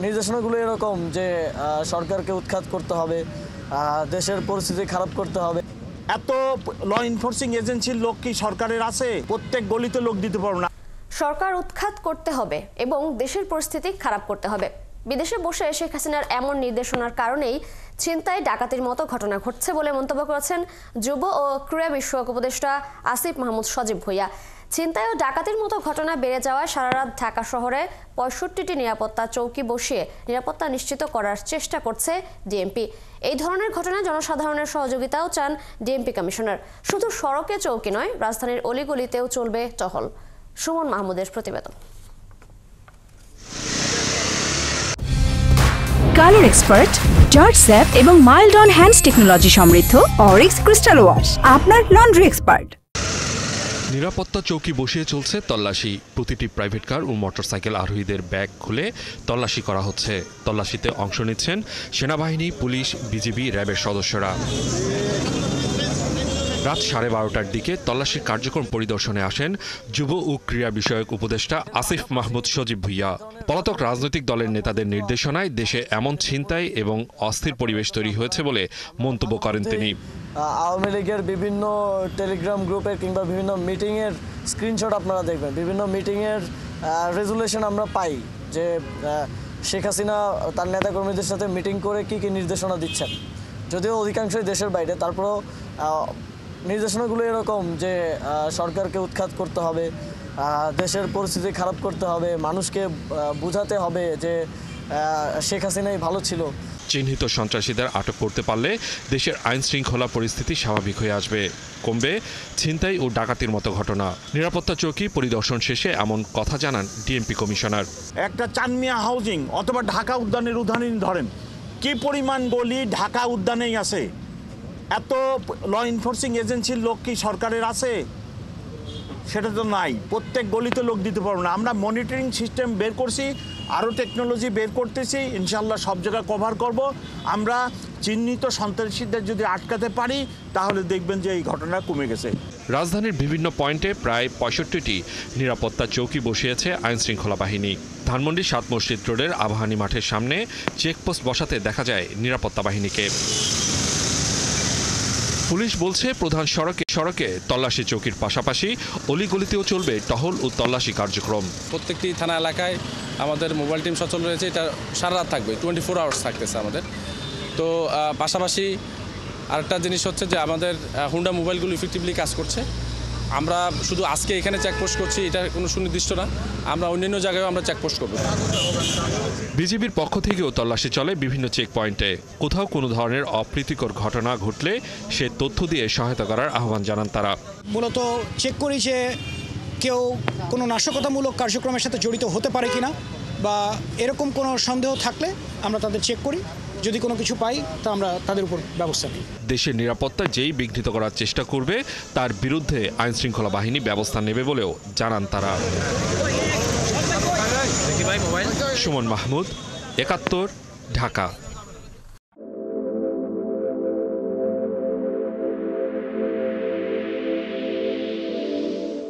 নির্দেশনাগুলো এরকম যে সরকারকে উৎখাত করতে হবে, দেশের পরিস্থিতি খারাপ করতে হবে। এত ল এনফোর্সিং এজেন্সির লোক কি সরকারের আছে? প্রত্যেক গলিতে লোক দিতে পারবো না। সরকার উৎখাত করতে হবে এবং দেশের পরিস্থিতি খারাপ করতে হবে। বিদেশে বসে শেখ হাসিনার এমন নির্দেশনার কারণেই ছিনতাই ডাকাতির মতো ঘটনা ঘটছে বলে মন্তব্য করেছেন যুব ও ক্রীড়া বিষয়ক উপদেষ্টা আসিফ মাহমুদ সজীব ভুঁইয়া। ছিনতাই ও ডাকাতির মতো ঘটনা বেড়ে যাওয়ায় সারারাত ঢাকা শহরে ৬৫টি নিরাপত্তা চৌকি বসিয়ে নিরাপত্তা নিশ্চিত করার চেষ্টা করছে ডিএমপি। এই ধরনের ঘটনায় জনসাধারণের সহযোগিতাও চান ডিএমপি কমিশনার। শুধু সড়কে চৌকি নয়, রাজধানীর অলিগলিতেও চলবে টহল। সুমন মাহমুদের প্রতিবেদন। কালার এক্সপার্ট, জর্জ স্যাপ এবং মাইল্ড অন হ্যান্ডস টেকনোলজি সমৃদ্ধ অরিক্স ক্রিস্টাল ওয়াশ আপনার লন্ড্রি এক্সপার্ট। নিরাপত্তা চৌকি বসিয়ে চলছে তল্লাশি। প্রতিটি প্রাইভেট কার ও মোটরসাইকেল আরোহীদের ব্যাগ খুলে তল্লাশি করা হচ্ছে। তল্লাশিতে অংশ নিচ্ছেন সেনাবাহিনী, পুলিশ, বিজিবি, র্যাবের সদস্যরা। রাত 12:30টার দিকে তল্লাশির কার্যক্রম পরিদর্শনে আসেন যুব ও ক্রীড়া বিষয়ক উপদেষ্টা আসিফ মাহমুদ সজীব ভুঁইয়া। পলাতক রাজনৈতিক দলের নেতাদের নির্দেশনায় দেশে এমন ছিনতাই এবং অস্থির পরিবেশ তৈরি হয়েছে বলে মন্তব্য করেন তিনি। আওয়ামী লীগের বিভিন্ন টেলিগ্রাম গ্রুপের কিংবা বিভিন্ন মিটিংয়ের স্ক্রিনশট আপনারা দেখবেন। বিভিন্ন মিটিংয়ের রেজুলেশন আমরা পাই যে শেখ হাসিনা তার নেতাকর্মীদের সাথে মিটিং করে কি কি নির্দেশনা দিচ্ছেন। যদিও অধিকাংশই দেশের বাইরে, তারপরেও নির্দেশনাগুলো এরকম যে সরকারকে উৎখাত করতে হবে, দেশের পরিস্থিতি খারাপ করতে হবে, মানুষকে বোঝাতে হবে যে শেখ হাসিনাই ভালো ছিল। চিহ্নিত সন্ত্রাসীদের আটক করতে পারলে দেশের আইন শৃঙ্খলা পরিস্থিতি স্বাভাবিক হয়ে আসবে, কমবে ছিনতাই ও ডাকাতির মতো ঘটনা। নিরাপত্তা চৌকি পরিদর্শন শেষে এমন কথা জানান ডিএমপি কমিশনার। একটা চানমিয়া হাউজিং অথবা ঢাকা উদ্যানের উদাহরণ ধরেন, কি পরিমাণ গলি ঢাকা উদ্যানেই আছে। এত ল এনফোর্সিং এজেন্সির লোক কি সরকারের আছে? সেটা তো নাই। প্রত্যেক গলিতে লোক দিতে পারবো না। আমরা মনিটরিং সিস্টেম বের করছি, আরও টেকনোলজি বের করতেছি, ইনশাল্লাহ সব জায়গায় কভার করব। আমরা চিহ্নিত সন্ত্রাসীদের যদি আটকাতে পারি তাহলে দেখবেন যে এই ঘটনা কমে গেছে। রাজধানীর বিভিন্ন পয়েন্টে প্রায় ৬৫টি নিরাপত্তা চৌকি বসিয়েছে আইন শৃঙ্খলা বাহিনী। ধানমন্ডি ৭ মসজিদ রোডের আবাহনী মাঠের সামনে চেকপোস্ট বসাতে দেখা যায় নিরাপত্তা বাহিনীকে। পুলিশ বলছে প্রধান সড়কে তল্লাশি চৌকির পাশাপাশি অলিগলিতেও চলবে টহল ও তল্লাশি কার্যক্রম। প্রত্যেকটি থানা এলাকায় আমাদের মোবাইল টিম সচল রয়েছে। এটা সারা রাত থাকবে, 24 আওয়ার্স থাকতেছে আমাদের। তো পাশাপাশি আরেকটা জিনিস হচ্ছে যে আমাদের হুন্ডা মোবাইলগুলো ইফেক্টিভলি কাজ করছে। আমরা শুধু আজকে এখানে চেকপোস্ট করছি এটা কোনো সুনির্দিষ্ট না, আমরা অন্যান্য জায়গায়ও আমরা চেকপোস্ট করব। বিজিবির পক্ষ থেকেও তল্লাশি চলে বিভিন্ন চেক পয়েন্টে। কোথাও কোনো ধরনের অপ্রীতিকর ঘটনা ঘটলে সে তথ্য দিয়ে সহায়তা করার আহ্বান জানান তারা। মূলত চেক করি যে কেউ কোনো নাশকতামূলক কার্যক্রমের সাথে জড়িত হতে পারে কিনা, বা এরকম কোনো সন্দেহ থাকলে আমরা তাদের চেক করি। যদি কোনো কিছু পাই তা আমরা তাদের উপর ব্যবস্থা নিই। দেশের নিরাপত্তা যেই বিঘ্নিত করার চেষ্টা করবে তার বিরুদ্ধে আইন শৃঙ্খলা বাহিনী ব্যবস্থা নেবে বলেও জানান তারা। সুমন মাহমুদ, ৭১, ঢাকা।